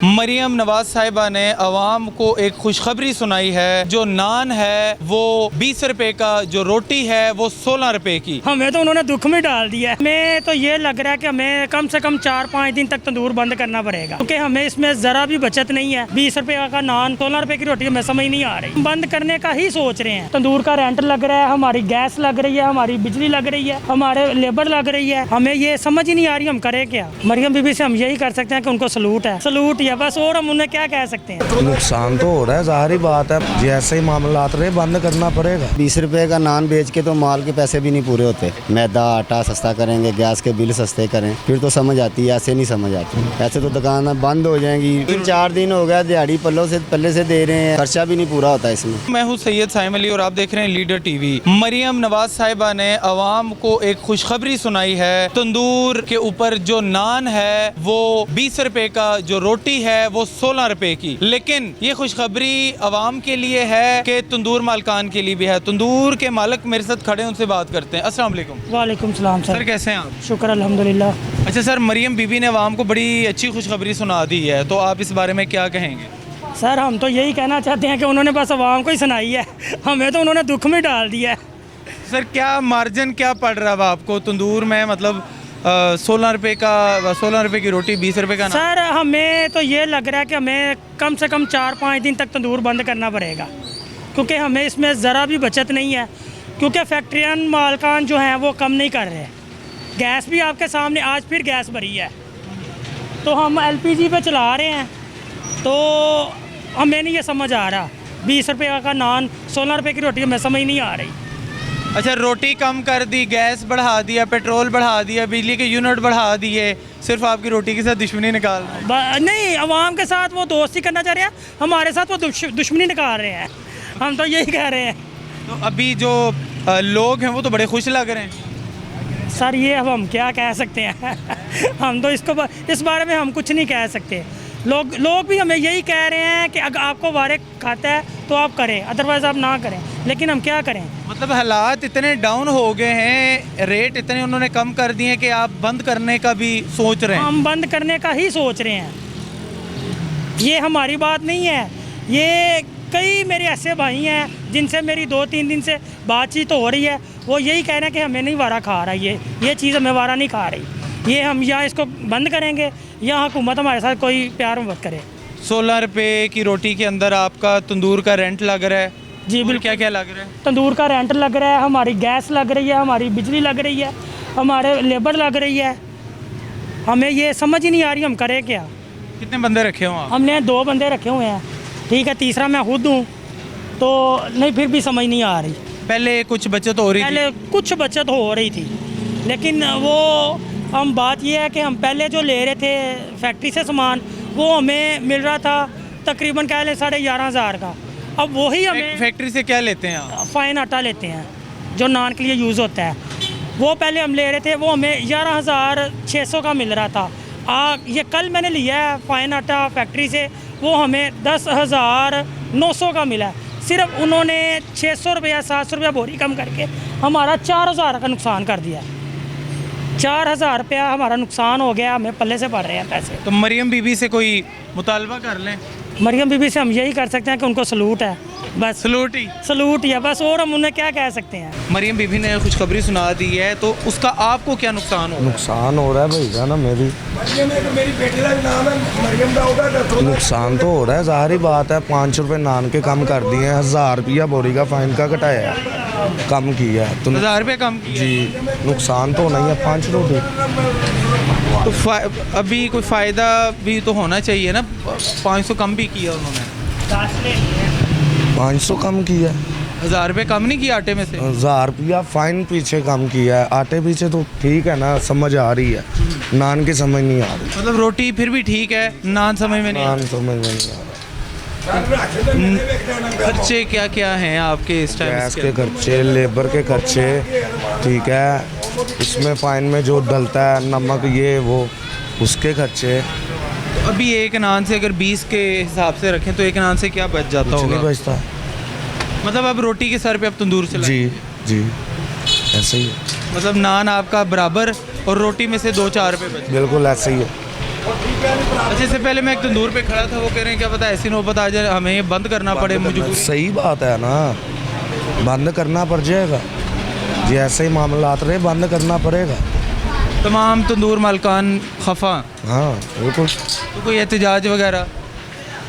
मरियम नवाज साहिबा ने अवाम को एक खुशखबरी सुनाई है। जो नान है वो 20 रुपए का, जो रोटी है वो 16 रुपए की। हमें तो उन्होंने दुख में डाल दिया है। हमें तो ये लग रहा है कि हमें कम से कम 4-5 दिन तक तंदूर बंद करना पड़ेगा, क्योंकि हमें इसमें जरा भी बचत नहीं है। 20 रुपए का नान, 16 रुपए की रोटी हमें समझ नहीं आ रही। बंद करने का ही सोच रहे हैं। तंदूर का रेंट लग रहा है, हमारी गैस लग रही है, हमारी बिजली लग रही है, हमारे लेबर लग रही है। हमें ये समझ ही नहीं आ रही हम करें क्या। मरियम बीबी से हम यही कर सकते हैं कि उनको सलूट है, सलूट या बस, और हम उन्हें क्या कह सकते हैं। नुकसान तो हो रहा है, जाहिर बात है। जैसे ही मामला रहे बंद करना पड़ेगा। 20 रुपए का नान बेच के तो माल के पैसे भी नहीं पूरे होते। मैदा आटा सस्ता करेंगे, गैस के बिल सस्ते करें, फिर तो समझ आती है। ऐसे नहीं समझ आती। ऐसे तो दुकान बंद हो जाएंगी। 3-4 दिन हो गया दिहाड़ी पल्ले से दे रहे हैं, खर्चा भी नहीं पूरा होता इसमें। मैं हूँ सैयद साइम अली और आप देख रहे हैं लीडर टीवी। मरियम नवाज साहिबा ने अवाम को एक खुशखबरी सुनाई है। तंदूर के ऊपर जो नान है वो 20 रुपए का, जो रोटी है वो 16 रुपए की। लेकिन ये खुशखबरी अवाम के लिए है कि तंदूर मालकान के लिए भी है। तंदूर के मालिक मेरे साथ खड़े हैं, उनसे बात करते हैं। अस्सलाम वालेकुम। वालेकुम सलाम सर, सर। कैसे हैं आप? शुक्र अल्हम्दुलिल्लाह। अच्छा सर, मरियम बीबी ने अवाम को बड़ी अच्छी खुशखबरी सुना दी है, तो आप इस बारे में क्या कहेंगे? सर, हम तो यही कहना चाहते हैं कि उन्होंने बस आवाम को ही सुनाई है। हमें तो उन्होंने दुख में डाल दिया है। सर, क्या मार्जिन क्या पड़ रहा है आपको तंदूर में? मतलब 16 रुपए का, 16 रुपए की रोटी, 20 रुपए का नान। सर, हमें तो ये लग रहा है कि हमें कम से कम 4-5 दिन तक तंदूर बंद करना पड़ेगा, क्योंकि हमें इसमें ज़रा भी बचत नहीं है। क्योंकि फैक्ट्रियान मालकान जो हैं वो कम नहीं कर रहे। गैस भी आपके सामने, आज फिर गैस भरी है, तो हम LPG पे चला रहे हैं। तो हमें नहीं ये समझ आ रहा। 20 रुपये का नान, 16 रुपये की रोटी हमें समझ नहीं आ रही। अच्छा, रोटी कम कर दी, गैस बढ़ा दिया, पेट्रोल बढ़ा दिया, बिजली के यूनिट बढ़ा दिए, सिर्फ आपकी रोटी के साथ दुश्मनी निकाल रहे हैं। नहीं, अवाम के साथ वो दोस्ती करना चाह रहे हैं, हमारे साथ वो दुश्मनी निकाल रहे हैं। हम तो यही कह रहे हैं। तो अभी जो लोग हैं वो तो बड़े खुश लग रहे हैं। सर, ये अब हम क्या कह सकते हैं। हम तो इस बारे में हम कुछ नहीं कह सकते। लोग भी हमें यही कह रहे हैं कि अगर आपको वारे खाता है तो आप करें, अदरवाइज़ आप ना करें। लेकिन हम क्या करें? मतलब हालात इतने डाउन हो गए हैं, रेट इतने उन्होंने कम कर दिए हैं कि आप बंद करने का भी सोच रहे हैं। हम बंद करने का ही सोच रहे हैं। ये हमारी बात नहीं है। ये कई मेरे ऐसे भाई हैं जिनसे मेरी 2-3 दिन से बातचीत हो रही है। वो यही कह रहे हैं कि हमें नहीं वारा खा रहा, ये चीज़ हमें वारा नहीं खा रही। ये हम या इसको बंद करेंगे या हुकूमत हमारे साथ कोई प्यार मोहब्बत करे। 16 रुपए की रोटी के अंदर आपका तंदूर का रेंट लग रहा है। जी बिल्कुल। क्या क्या लग रहा है? तंदूर का रेंट लग रहा है, हमारी गैस लग रही है, हमारी बिजली लग रही है, हमारे लेबर लग रही है। हमें ये समझ ही नहीं आ रही हम करें क्या। कितने बंदे रखे हो आप? हमने 2 बंदे रखे हुए हैं, ठीक है, तीसरा मैं खुद हूँ, तो नहीं, फिर भी समझ नहीं आ रही। पहले कुछ बचत हो रही थी? पहले कुछ बचत हो रही थी, लेकिन वो हम बात ये है कि हम पहले जो ले रहे थे फैक्ट्री से सामान, वो हमें मिल रहा था तकरीबन कह लें 11,500 का। अब वही हमें फैक्ट्री से क्या लेते हैं आप? फाइन आटा लेते हैं जो नान के लिए यूज़ होता है। वो पहले हम ले रहे थे, वो हमें 11,600 का मिल रहा था। ये कल मैंने लिया है फाइन आटा फैक्ट्री से, वो हमें 10,900 का मिला। सिर्फ उन्होंने 600 रुपया 700 रुपया बोरी कम करके हमारा 4,000 का नुकसान कर दिया। 4,000 रुपया हमारा नुकसान हो गया, हमें पल्ले से पड़ रहे हैं पैसे। तो मरियम बीबी से कोई मुतालबा कर लें? मरियम बीबी से हम यही कर सकते हैं कि उनको सलूट है, बस सलूट या बस, और हम उन्हें क्या कह सकते हैं। मरियम बीबी ने खुशखबरी सुना दी है, तो उसका आपको क्या नुकसान हो? नुकसान हो रहा है भैया ना, मेरी बेटी का नाम है मरियम का। नुकसान तो हो रहा है, जाहिर बात है। 5 रुपए नान के कम कर दिए हैं, 1000 रुपया बोरी का फाइन का कटाया है, कम किया है। तो 1000 रुपये कम किया जी, नुकसान तो होना ही है। 5 रोटी तो अभी कोई फ़ायदा भी तो होना चाहिए ना। 500 कम भी किया उन्होंने। 500 कम किया है, 1000 रुपये कम नहीं किया आटे में से। 1000 रुपया फाइन पीछे कम किया है, आटे पीछे तो ठीक है ना, समझ आ रही है। नान की समझ नहीं आ रही। मतलब रोटी फिर भी ठीक है, नान समझ में नहीं आ नान समझ में नहीं आ रहा। खर्चे क्या क्या हैं आपके इस टाइम? गैस के खर्चे, लेबर के खर्चे, ठीक है, इसमें फाइन में जो डलता है नमक, ये वो, उसके खर्चे। तो अभी एक नान से अगर 20 के हिसाब से रखें तो एक नान से क्या बच जाता कुछ होगा? नहीं बचता। मतलब अब रोटी के सर पे अब तंदूर से जी जी, ऐसे ही है। मतलब नान आपका बराबर और रोटी में से 2-4 रुपये बच। बिल्कुल ऐसे ही है। अच्छा, इससे पहले मैं एक तंदूर पे खड़ा था, वो कह रहे हैं क्या पता ऐसी नौबत आ जाए हमें ये बंद करना पड़े मुझे। सही बात है ना, बंद करना पड़ जाएगा जी, ऐसे ही मामलात रहे, बंद करना पड़ेगा। तमाम तंदूर मालकान खफा, हाँ बिल्कुल तो कोई एहतजाज वगैरह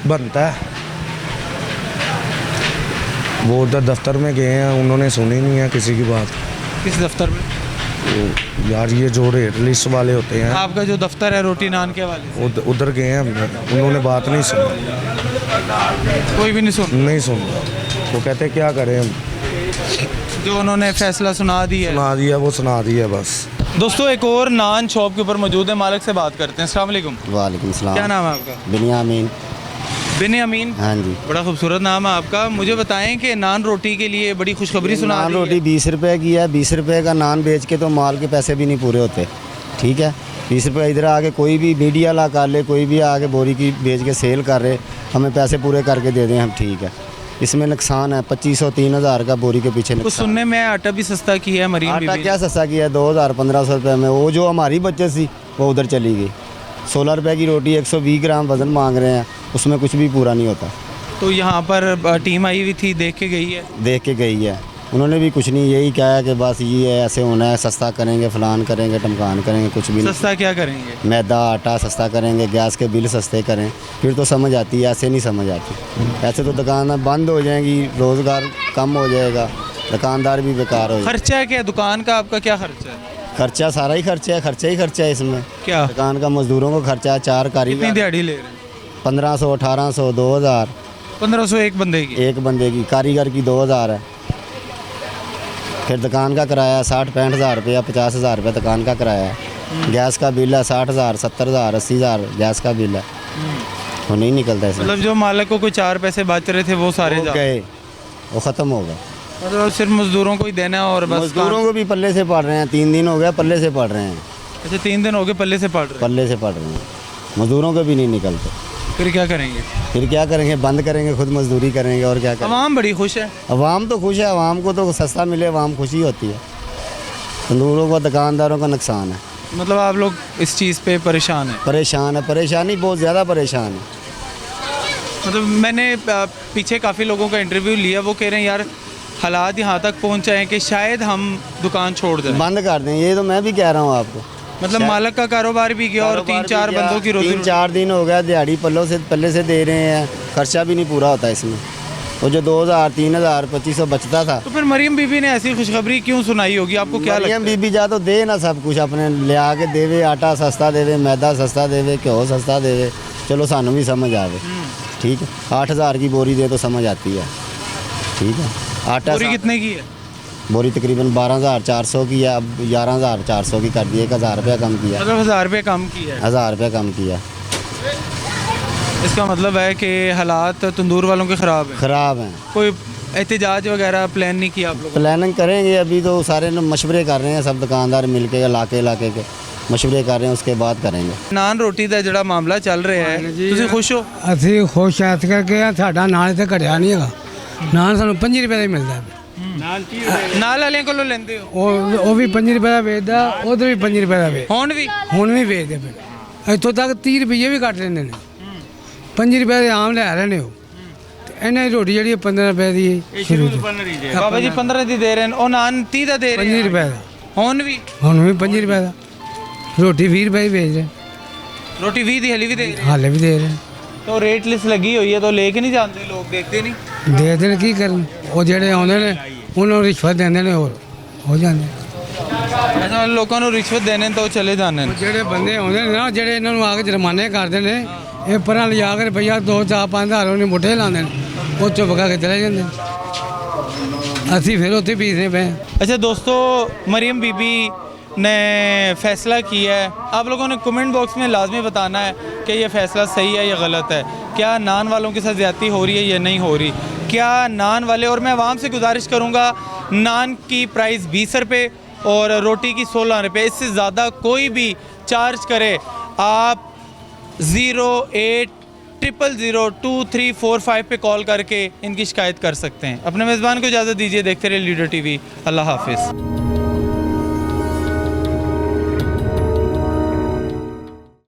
बनता है। वो उधर दफ्तर में गए हैं, उन्होंने सुनी नहीं है किसी की बात। किस दफ्तर में? तो यार ये जो रेट लिस्ट वाले होते हैं, आपका जो दफ्तर है रोटी नान के वाले, उधर गए हैं, उन्होंने बात नहीं सुनी, कोई भी नहीं नहीं सुन। वो कहते क्या करें हम, जो उन्होंने फैसला सुना दिया है। सुना दिया वो सुना दिया बस। दोस्तों एक और नान शॉप के ऊपर मौजूद है, मालिक से बात करते हैं। अस्सलाम वालेकुम। वालेकुम सलाम। क्या नाम है आपका? बिनियामीन। बिनियामीन, हाँ जी। बड़ा खूबसूरत नाम है आपका। मुझे बताएं कि नान रोटी के लिए बड़ी खुशखबरी सुना नान दी है। रोटी 20 रुपए की है। 20 रुपए का नान बेच के तो माल के पैसे भी नहीं पूरे होते, ठीक है। 20 रुपये इधर आके कोई भी मीडिया ला कर ले, कोई भी आके बोरी की बेच के सेल कर रहे, हमें पैसे पूरे करके दे दें हम, ठीक है। इसमें नुकसान है 2500-3000 का बोरी के पीछे कुछ नुकसान। सुनने में आटा भी सस्ता किया है मरीम आटा बीबी क्या सस्ता किया है? 2000-1500 रुपये में। वो जो हमारी बच्चे थी वो उधर चली गई। 16 रुपये की रोटी 120 ग्राम वज़न मांग रहे हैं, उसमें कुछ भी पूरा नहीं होता। तो यहाँ पर टीम आई हुई थी, देख के गई है। देख के गई है, उन्होंने भी कुछ नहीं, यही कहा है कि बस ये है, ऐसे होना है, सस्ता करेंगे, फलान करेंगे, टमकान करेंगे, कुछ भी नहीं। सस्ता क्या करेंगे? मैदा आटा सस्ता करेंगे, गैस के बिल सस्ते करें, फिर तो समझ आती है। ऐसे नहीं समझ आती। ऐसे तो दुकान बंद हो जाएंगी, रोज़गार कम हो जाएगा, दुकानदार भी बेकार हो जाएगा। खर्चा क्या है दुकान का? आपका क्या खर्चा है? खर्चा सारा ही खर्चा है, खर्चा ही खर्चा है इसमें। क्या दुकान का मजदूरों को खर्चा है, 4 कितनी कारीगर, दिहाड़ी ले रहे हैं? 1500, 1800, 2000 1500 एक बंदे की। एक बंदे की। कारीगर की 2000 है। फिर दुकान का किराया 60-65 हज़ार रुपया, 50 हज़ार रुपये दुकान का किराया है। गैस का बिल है 60,000, 70,000, 80,000 गैस का बिल है। वो नहीं निकलता इसमें। मतलब जो मालिक को कोई 4 पैसे बच रहे थे वो सारे जा गए, वो ख़त्म हो गया। मतलब सिर्फ मजदूरों को ही देना है और बस। मजदूरों को भी पल्ले से पड़ रहे हैं। 3 दिन हो गया पल्ले से पड़ रहे हैं। अच्छा, 3 दिन हो गए पल्ले से पड़ रहे हैं। पल्ले से पड़ रहे हैं, मजदूरों को भी नहीं निकलते। फिर क्या करेंगे? फिर क्या करेंगे? बंद करेंगे, खुद मजदूरी करेंगे, और क्या करेंगे। आवाम बड़ी खुश है। अवाम तो खुश है, अवाम को तो सस्ता मिले, अवाम खुशी होती है। तंदूरों को, दुकानदारों का नुकसान है। मतलब आप लोग इस चीज़ पे परेशान हैं? परेशान है, परेशानी बहुत ज़्यादा परेशान है। मतलब मैंने पीछे काफ़ी लोगों का इंटरव्यू लिया, वो कह रहे हैं यार हालात यहाँ तक पहुँचे हैं कि शायद हम दुकान छोड़ दें, बंद कर दें। ये तो मैं भी कह रहा हूँ आपको। मतलब मालिक का कारोबार भी गया और 3-4 बंदों की रोजी। 3-4 दिन हो गया, दिहाड़ी पल्ले से दे रहे हैं, खर्चा भी नहीं पूरा होता इसमें। वो जो 2000, 3000, 2500 बचता था। तो फिर मरीम बीबी ने ऐसी खुशखबरी क्यों सुनाई होगी? आपको क्या लगता है? बीबी जा तो दे ना सब कुछ अपने ले आके देवे, आटा सस्ता देवे, मैदा सस्ता देवे, घ्यो सस्ता देवे, चलो सानू भी समझ आवे, ठीक है। 8000 की बोरी दे तो समझ आती है, ठीक है। आटा बोरी कितने की है? बोरी तकरीबन 12,400 की है, अब 11,400 की कर दी। 1000 रुपया कम किया। मतलब 1000 रुपये कम किया है। 1000 रुपया कम किया। इसका मतलब है कि हालात तंदूर वालों के ख़राब हैं। ख़राब हैं। कोई एहतजाज वगैरह प्लान नहीं किया आप लोगों प्लानिंग करेंगे, अभी तो सारे मशवरे कर रहे हैं, सब दुकानदार मिल के इलाके के मशवरे कर रहे हैं, उसके बाद करेंगे। नान रोटी ਦਾ ਜਿਹੜਾ ਮਾਮਲਾ ਚੱਲ ਰਿਹਾ ਹੈ, ਤੁਸੀਂ ਖੁਸ਼ ਹੋ? ਅਸੀਂ ਖੁਸ਼ ਐਸ ਕਰਕੇ ਆ, ਸਾਡਾ ਨਾਲ ਇੱਥੇ ਘਟਿਆ ਨਹੀਂ ਹੈਗਾ। ਨਾਲ ਸਾਨੂੰ 5 ਰੁਪਏ ਦਾ ਹੀ ਮਿਲਦਾ ਹੈ। ਨਾਲ ਵਾਲਿਆਂ ਕੋਲੋਂ ਲੈਂਦੇ ਹੋ? ਉਹ ਵੀ 5 ਰੁਪਏ ਦਾ ਵੇਚਦਾ, ਉਧਰ ਵੀ 5 ਰੁਪਏ ਦਾ ਵੇਚ, ਹੁਣ ਵੀ ਹੁਣ ਵੀ ਵੇਚਦੇ ਪਏ। ਇੱਥੋਂ ਤੱਕ 30 ਰੁਪਏ ਵੀ ਕੱਟ ਲੈਂਦੇ ਨੇ। 5 ਰੁਪਏ ਦੇ ਆਮ ਲੈ ਰਹੇ ਨੇ ਉਹ, ਤੇ ਇਹਨਾਂ ਦੀ ਰੋਟੀ ਜਿਹੜੀ 15 ਰੁਪਏ ਦੀ ਹੈ ਸ਼ੁਰੂ ਤੋਂ। ਬਾਬਾ ਜੀ 15 ਦੀ ਦੇ ਰਹੇ ਨੇ, ਉਹ ਨਾਨ 30 ਦਾ ਦੇ ਰਹੇ 5 ਨੇ। ਰੁਪਏ ਦਾ, ਹੁਣ ਵੀ ਹੁਣ ਵੀ 5 ਰੁਪਏ ਦਾ। ਰੋਟੀ 20 ਰੁਪਏ ਦੀ ਵੇਚ ਰਹੇ, ਰੋਟੀ 20 ਦੀ ਹਲੀ ਵੀ ਦੇ ਰਹੇ। ਹਾਲੇ ਵੀ ਦੇ ਰਹੇ। तो रेट लिस्ट लगी हुई है तो लेके नहीं जाते लोग, देखते नहीं। ਦੇ ਦੇਣ ਕੀ ਕਰਨ, ਉਹ ਜਿਹੜੇ ਆਉਂਦੇ ਨੇ ਉਹਨਾਂ ਨੂੰ ਰਿਸ਼ਵਤ ਦਿੰਦੇ ਨੇ, ਹੋਰ ਹੋ ਜਾਂਦੇ। ऐसा लोगों को रिश्वत देने तो चले जाने ने। ਜਿਹੜੇ ਬੰਦੇ ਆਉਂਦੇ ਨੇ ਨਾ, ਜਿਹੜੇ ਇਹਨਾਂ ਨੂੰ ਆ ਕੇ ਜੁਰਮਾਨੇ ਕਰਦੇ ਨੇ, ਇਹ ਪਰਾਂ ਲਿਜਾ ਕੇ ਰੁਪਈਆ 2-4-5 ਹਜ਼ਾਰ ਉਹਨੇ ਮੁੱਠੇ ਲਾਉਂਦੇ ਨੇ, ਉਹ ਚੁੱਪ ਕਰਕੇ ਚਲੇ ਜਾਂਦੇ ਨੇ। ਅਸੀਂ ਫਿਰ ਉੱਥੇ ਪੀਸਦੇ ਪਏ। अच्छा दोस्तों, मरीम बीबी ने फ़ैसला किया है। आप लोगों ने कमेंट बॉक्स में लाजमी बताना है कि ये फ़ैसला सही है या गलत है। क्या नान वालों के साथ ज़्यादती हो रही है या नहीं हो रही? क्या नान वाले, और मैं आवाम से गुजारिश करूँगा, नान की प्राइस 20 रुपये और रोटी की 16 रुपये, इससे ज़्यादा कोई भी चार्ज करे, आप 0800023445 पे कॉल करके इनकी शिकायत कर सकते हैं। अपने मेज़बान को इजाज़त दीजिए। देखते रहिए लीडर टीवी। अल्लाह हाफिज़।